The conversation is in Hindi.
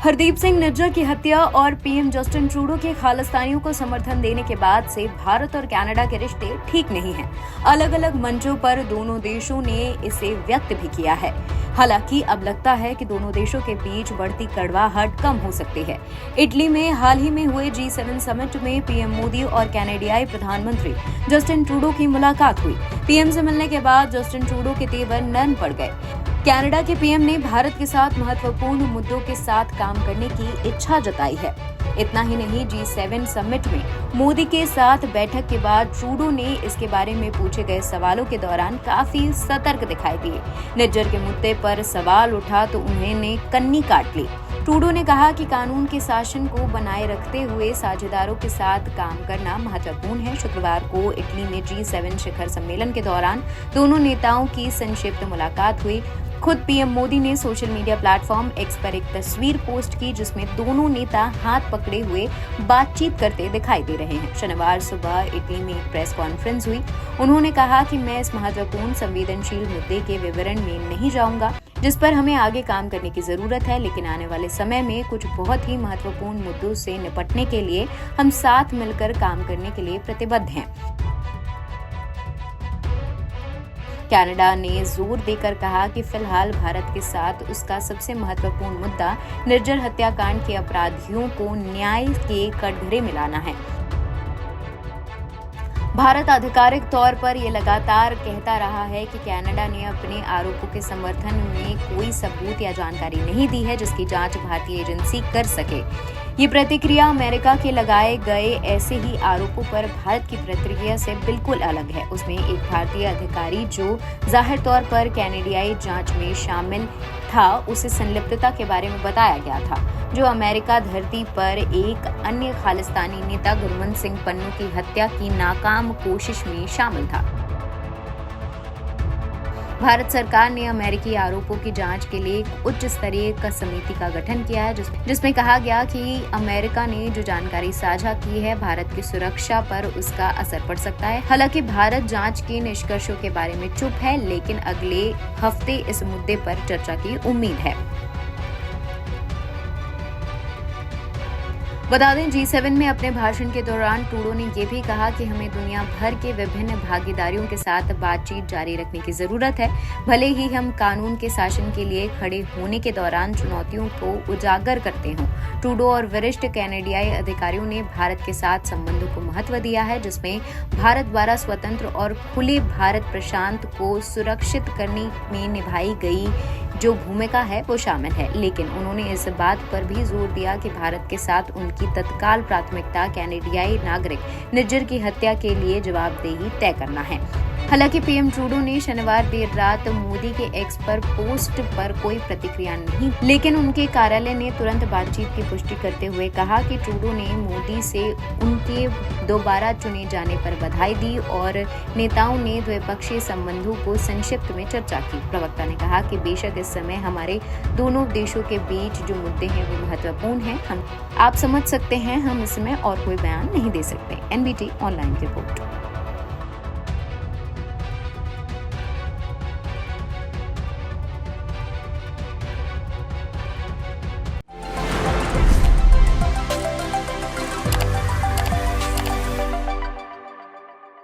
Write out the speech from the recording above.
हरदीप सिंह निज्जर की हत्या और पीएम जस्टिन ट्रूडो के खालिस्तानियों को समर्थन देने के बाद से भारत और कनाडा के रिश्ते ठीक नहीं हैं। अलग अलग मंचों पर दोनों देशों ने इसे व्यक्त भी किया है। हालांकि अब लगता है कि दोनों देशों के बीच बढ़ती कड़वाहट कम हो सकती है। इटली में हाल ही में हुए G7 समिट में पीएम मोदी और कनाडियाई प्रधानमंत्री जस्टिन ट्रूडो की मुलाकात हुई। पीएम से मिलने के बाद जस्टिन ट्रूडो के तेवर नरम पड़ गए। कनाडा के पीएम ने भारत के साथ महत्वपूर्ण मुद्दों के साथ काम करने की इच्छा जताई है। इतना ही नहीं, G7 समिट में मोदी के साथ बैठक के बाद ट्रूडो ने इसके बारे में पूछे गए सवालों के दौरान काफी सतर्क दिखाई दिए। निज्जर के मुद्दे पर सवाल उठा तो उन्होंने कन्नी काट ली। ट्रूडो ने कहा कि कानून के शासन को बनाए रखते हुए साझेदारों के साथ काम करना महत्वपूर्ण है। शुक्रवार को इटली में G7 शिखर सम्मेलन के दौरान दोनों नेताओं की संक्षिप्त मुलाकात हुई। खुद पीएम मोदी ने सोशल मीडिया प्लेटफॉर्म एक्स पर एक तस्वीर पोस्ट की जिसमें दोनों नेता हाथ पकड़े हुए बातचीत करते दिखाई दे रहे हैं। शनिवार सुबह इटली में एक प्रेस कॉन्फ्रेंस हुई। उन्होंने कहा कि मैं इस महत्वपूर्ण संवेदनशील मुद्दे के विवरण में नहीं जाऊंगा जिस पर हमें आगे काम करने की जरूरत है, लेकिन आने वाले समय में कुछ बहुत ही महत्वपूर्ण मुद्दों से निपटने के लिए हम साथ मिलकर काम करने के लिए प्रतिबद्ध हैं। कनाडा ने जोर देकर कहा कि फिलहाल भारत के साथ उसका सबसे महत्वपूर्ण मुद्दा निज्जर हत्याकांड के अपराधियों को न्याय के कटघरे में लाना है। भारत आधिकारिक तौर पर यह लगातार कहता रहा है कि कनाडा ने अपने आरोपों के समर्थन में कोई सबूत या जानकारी नहीं दी है जिसकी जांच भारतीय एजेंसी कर सके। ये प्रतिक्रिया अमेरिका के लगाए गए ऐसे ही आरोपों पर भारत की प्रतिक्रिया से बिल्कुल अलग है। उसमें एक भारतीय अधिकारी जो जाहिर तौर पर कनाडियाई जांच में शामिल था, उसे संलिप्तता के बारे में बताया गया था, जो अमेरिका धरती पर एक अन्य खालिस्तानी नेता गुरमीत सिंह पन्नू की हत्या की नाकाम कोशिश में शामिल था। भारत सरकार ने अमेरिकी आरोपों की जांच के लिए एक उच्च स्तरीय समिति का गठन किया है जिसमें कहा गया कि अमेरिका ने जो जानकारी साझा की है भारत की सुरक्षा पर उसका असर पड़ सकता है। हालांकि भारत जांच के निष्कर्षों के बारे में चुप है, लेकिन अगले हफ्ते इस मुद्दे पर चर्चा की उम्मीद है। बता दें, G7 में अपने भाषण के दौरान ट्रूडो ने यह भी कहा कि हमें दुनिया भर के विभिन्न भागीदारियों के साथ बातचीत जारी रखने की जरूरत है, भले ही हम कानून के शासन के लिए खड़े होने के दौरान चुनौतियों को उजागर करते हों। ट्रूडो और वरिष्ठ कनाडियाई अधिकारियों ने भारत के साथ संबंधों को महत्व दिया है, जिसमें भारत द्वारा स्वतंत्र और खुले भारत प्रशांत को सुरक्षित करने में निभाई गई जो भूमिका है वो शामिल है। लेकिन उन्होंने इस बात पर भी जोर दिया कि भारत के साथ उनकी तत्काल प्राथमिकता कनाडियाई नागरिक निज्जर की हत्या के लिए जवाबदेही तय करना है। हालांकि पीएम ट्रूडो ने शनिवार देर रात मोदी के एक्स पर पोस्ट पर कोई प्रतिक्रिया नहीं, लेकिन उनके कार्यालय ने तुरंत बातचीत की पुष्टि करते हुए कहा कि ट्रूडो ने मोदी से उनके दोबारा चुने जाने पर बधाई दी और नेताओं ने द्विपक्षीय संबंधों को संक्षिप्त में चर्चा की। प्रवक्ता ने कहा कि बेशक इस समय हमारे दोनों देशों के बीच जो मुद्दे हैं वो महत्वपूर्ण हैं। आप समझ सकते हैं, हम इस समय और कोई बयान नहीं दे सकते। NBT online report.